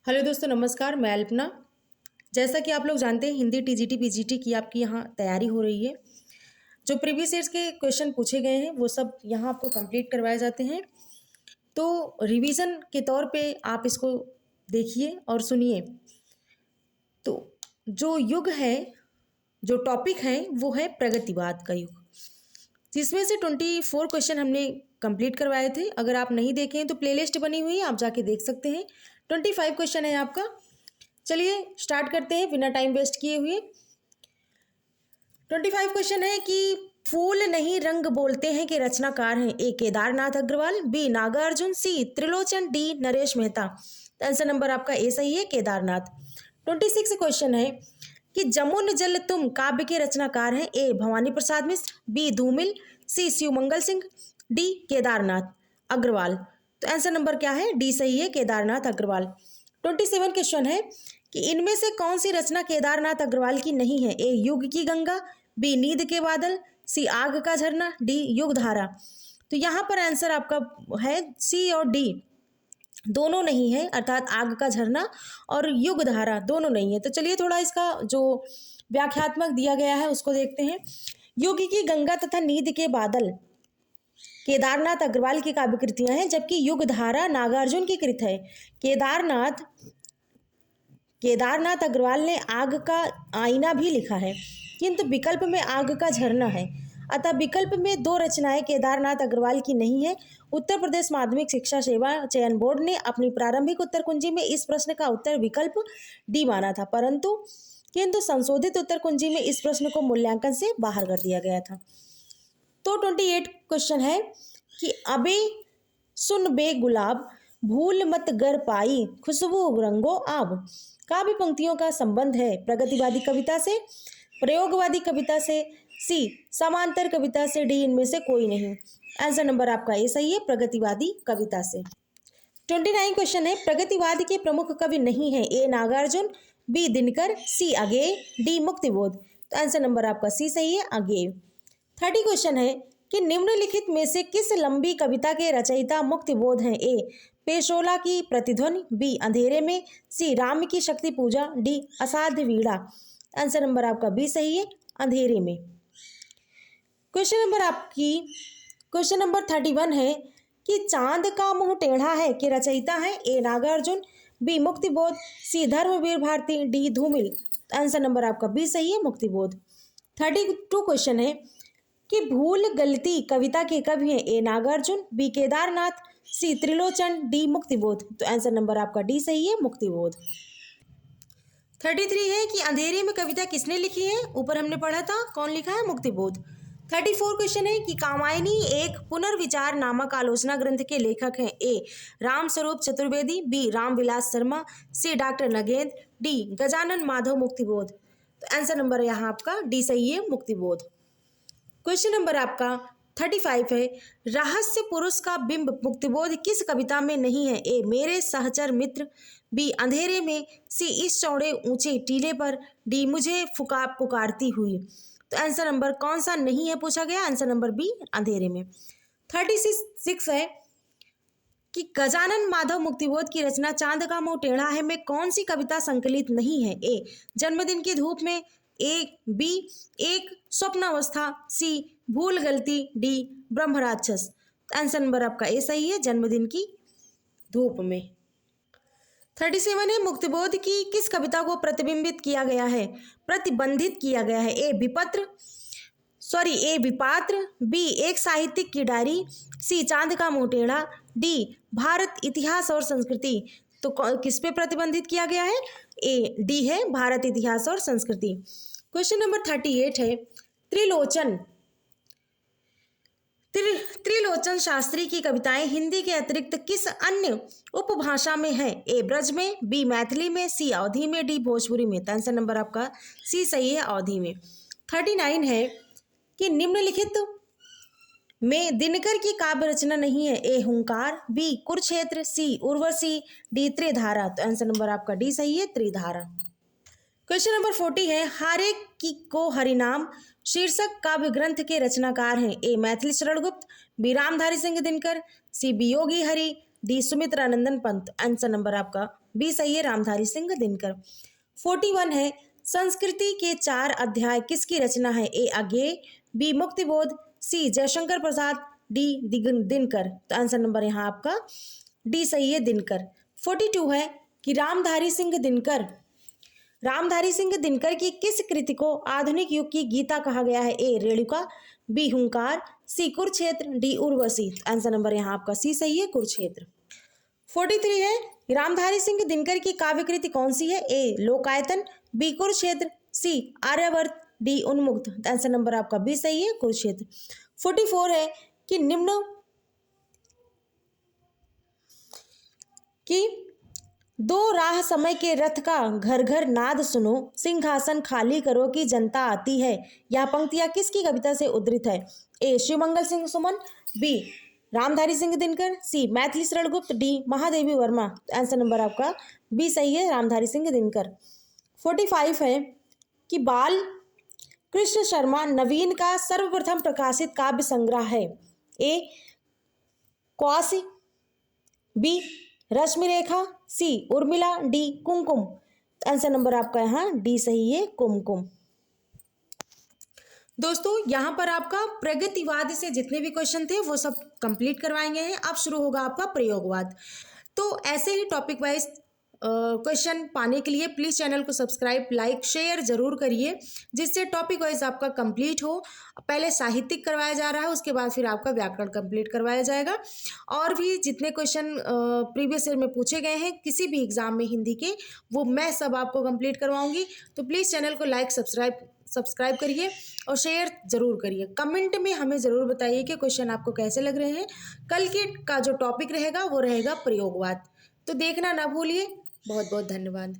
Hello दोस्तों, नमस्कार। मैं अल्पना। जैसा कि आप लोग जानते हैं, हिंदी टीजीटी पीजीटी की आपकी यहाँ तैयारी हो रही है। जो प्रीवियस ईयर्स के क्वेश्चन पूछे गए हैं वो सब यहाँ आपको कंप्लीट करवाए जाते हैं। तो रिवीजन के तौर पे आप इसको देखिए और सुनिए। तो जो युग है, जो टॉपिक है वो है प्रगतिवाद का युग, जिसमें से 24 क्वेश्चन हमने कंप्लीट करवाए थे। अगर आप नहीं देखे हैं तो प्लेलिस्ट बनी हुई है, आप जाके देख सकते हैं। 25 क्वेश्चन है आपका। चलिए स्टार्ट करते हैं बिना टाइम वेस्ट किए हुए। 25 क्वेश्चन है कि फूल नहीं रंग बोलते हैं के रचनाकार हैं। ए केदारनाथ अग्रवाल, बी नागार्जुन, सी त्रिलोचन, डी नरेश मेहता। तो आंसर नंबर आपका ए सही है, केदारनाथ। 26 क्वेश्चन है कि जमुन जल तुम काव्य के रचनाकार हैं। ए भवानी प्रसाद मिश्र, बी धूमिल, सी शिवमंगल सिंह, डी केदारनाथ अग्रवाल। तो आंसर नंबर क्या है, डी सही है, केदारनाथ अग्रवाल। 27 क्वेश्चन है कि इनमें से कौन सी रचना केदारनाथ अग्रवाल की नहीं है। ए युग की गंगा, बी नींद के बादल, सी आग का झरना, डी युग धारा। तो यहाँ पर आंसर आपका है सी और डी, दोनों नहीं है, अर्थात आग का झरना और युग धारा दोनों नहीं है। तो चलिए थोड़ा इसका जो व्याख्यात्मक दिया गया है उसको देखते हैं। युग की गंगा तथा नींद के बादल केदारनाथ अग्रवाल की काव्य कृतियां हैं, जबकि युग धारा नागार्जुन की कृत है। केदारनाथ अग्रवाल ने आग का आईना भी लिखा है, किंतु विकल्प में आग का झरना है। अतः विकल्प में दो रचनाएं केदारनाथ अग्रवाल की नहीं है। उत्तर प्रदेश माध्यमिक शिक्षा सेवा चयन बोर्ड ने अपनी प्रारंभिक उत्तर कुंजी में इस प्रश्न का उत्तर विकल्प डी माना था, किंतु संशोधित उत्तर कुंजी में इस प्रश्न को मूल्यांकन से बाहर कर दिया गया था। तो 28 क्वेश्चन है कि अबे सुन बे गुलाब, भूल मत गर पाई, खुशबू रंगो आब। काव्य पंक्तियों का संबंध है प्रगतिवादी कविता से, प्रयोगवादी कविता से, सी समांतर कविता से, डी इनमें से कोई नहीं। आंसर नंबर आपका ए सही है, प्रगतिवादी कविता से। 29 क्वेश्चन है प्रगतिवाद के प्रमुख कवि नहीं है। ए नागार्जुन, बी दिनकर, सी अगेय, डी मुक्तिबोध। तो आंसर नंबर आपका सी सही है, अगेय। 30 क्वेश्चन है कि निम्नलिखित में से किस लंबी कविता के रचयिता मुक्तिबोध हैं। ए पेशोला की प्रतिध्वनि, बी अंधेरे में, सी राम की शक्ति पूजा, डी असाध्य वीणा। आंसर नंबर आपका बी सही है, अंधेरे में। क्वेश्चन नंबर 31 है कि चांद का मुंह टेढ़ा है के रचयिता है। ए नागार्जुन, बी मुक्तिबोध, सी धर्मवीर भारती, डी धूमिल। आंसर नंबर आपका बी सही है, मुक्तिबोध। 32 क्वेश्चन है कि भूल गलती कविता के कवि हैं। ए नागार्जुन, बी केदारनाथ, सी त्रिलोचन, डी मुक्तिबोध। तो आंसर नंबर आपका डी सही है, मुक्तिबोध। 33 है कि अंधेरे में कविता किसने लिखी है। ऊपर हमने पढ़ा था कौन लिखा है, मुक्तिबोध। 34 क्वेश्चन है कि कामायनी एक पुनर्विचार नामक आलोचना ग्रंथ के लेखक हैं। ए रामस्वरूप चतुर्वेदी, बी रामविलास शर्मा, सी डॉक्टर नगेंद्र, डी गजानन माधव मुक्तिबोध। तो आंसर नंबर यहाँ आपका डी सही है, मुक्तिबोध। क्वेश्चन नंबर आपका 35 है रहस्य पुरुष का बिंब मुक्तिबोध किस कविता में नहीं है। ए मेरे सहचर मित्र, बी अंधेरे में, सी इस चौड़े ऊंचे टीले पर, डी मुझे पुकारती हुई। तो आंसर नंबर कौन सा नहीं है पूछा गया, आंसर नंबर बी अंधेरे में। 36 है कि गजानन माधव मुक्तिबोध की रचना चांद का मुंह टेढ़ा है में कौन सी कविता संकलित नहीं है। ए जन्मदिन की धूप में, ए बी एक स्वप्नावस्था, सी भूल गलती, डी ब्रह्म राक्षस। आंसर नंबर आपका ए सही है, जन्मदिन की धूप में। 37 है मुक्तिबोध की किस कविता को प्रतिबंधित किया गया है, प्रतिबंधित किया गया है। ए विपात्र, बी एक साहित्यिक की डायरी, सी चांद का मुंह टेढ़ा, डी भारत इतिहास और संस्कृति। तो किस पे प्रतिबंधित किया गया है, ए डी है, भारत इतिहास और संस्कृति। क्वेश्चन नंबर 38 है त्रिलोचन शास्त्री की कविताएं हिंदी के अतिरिक्त किस अन्य उपभाषा में है। ए ब्रज में, बी मैथिली में, सी अवधी में, डी भोजपुरी में। आंसर नंबर आपका सी सही है, अवधी में। 39 है कि निम्नलिखित में दिनकर की काव्य रचना नहीं है। ए हुंकार, बी कुरुक्षेत्र, सी उर्वशी, डी त्रिधारा। तो आंसर नंबर आपका डी सही है, त्रिधारा। क्वेश्चन नंबर 40 है हारे की को हरिनाम शीर्षक काव्य ग्रंथ के रचनाकार हैं। ए मैथिली शरण गुप्त, बी रामधारी सिंह दिनकर, सी Viyogi Hari, D Sumitranandan Pant. Answer number आपका बी सही है, रामधारी सिंह दिनकर। 41 है, संस्कृति के 4 अध्याय किसकी रचना है? ए अज्ञेय, बी मुक्तिबोध, सी जयशंकर प्रसाद, डी दिनकर। तो आंसर नंबर यहाँ आपका डी सही है, दिनकर। 42 है कि रामधारी सिंह दिनकर की किस कृति को आधुनिक युग की गीता कहा गया है? ए Renuka, B Hunkar, C Kurukshetra, D Urvashi. Answer number यहाँ आपका सी सही है, कुरुक्षेत्र। 43 है, रामधारी सिंह दिनकर की काव्य कृति कौन सी है? ए लोकायतन, बी कुरुक्षेत्र, सी आर्यावर्त, डी उन्मुक्त। आंसर नंबर आपका बी सही है, कुरुक्षेत्र। 44 है कि निम्न कि 2 राह समय के रथ का घर घर नाद सुनो, सिंहासन खाली करो कि जनता आती है। यह पंक्तियां किसकी कविता से उद्धृत है? ए शिवमंगल सिंह सुमन, बी रामधारी सिंह दिनकर, सी Maithili Sharan Gupt, D Mahadevi Verma. Answer number आपका बी सही है, रामधारी सिंह दिनकर। 45 है कि बाल कृष्ण शर्मा नवीन का सर्वप्रथम प्रकाशित काव्य संग्रह है? ए कौसी, बी रश्मि रेखा, सी उर्मिला, डी कुमकुम। आंसर नंबर आपका यहाँ डी सही है, कुमकुम। दोस्तों यहाँ पर आपका प्रगतिवाद से जितने भी क्वेश्चन थे वो सब कंप्लीट करवाएंगे हैं। अब शुरू होगा आपका प्रयोगवाद। तो ऐसे ही टॉपिक वाइज क्वेश्चन पाने के लिए प्लीज़ चैनल को सब्सक्राइब, लाइक, शेयर जरूर करिए, जिससे टॉपिक वाइज आपका कंप्लीट हो। पहले साहित्यिक करवाया जा रहा है, उसके बाद फिर आपका व्याकरण कंप्लीट करवाया जाएगा। और भी जितने क्वेश्चन प्रीवियस ईयर में पूछे गए हैं किसी भी एग्जाम में हिंदी के, वो मैं सब आपको कंप्लीट करवाऊंगी। तो प्लीज़ चैनल को लाइक, सब्सक्राइब करिए और शेयर जरूर करिए। कमेंट में हमें ज़रूर बताइए कि क्वेश्चन आपको कैसे लग रहे हैं। कल के का जो टॉपिक रहेगा वो रहेगा प्रयोगवाद। तो देखना ना भूलिए। बहुत बहुत धन्यवाद।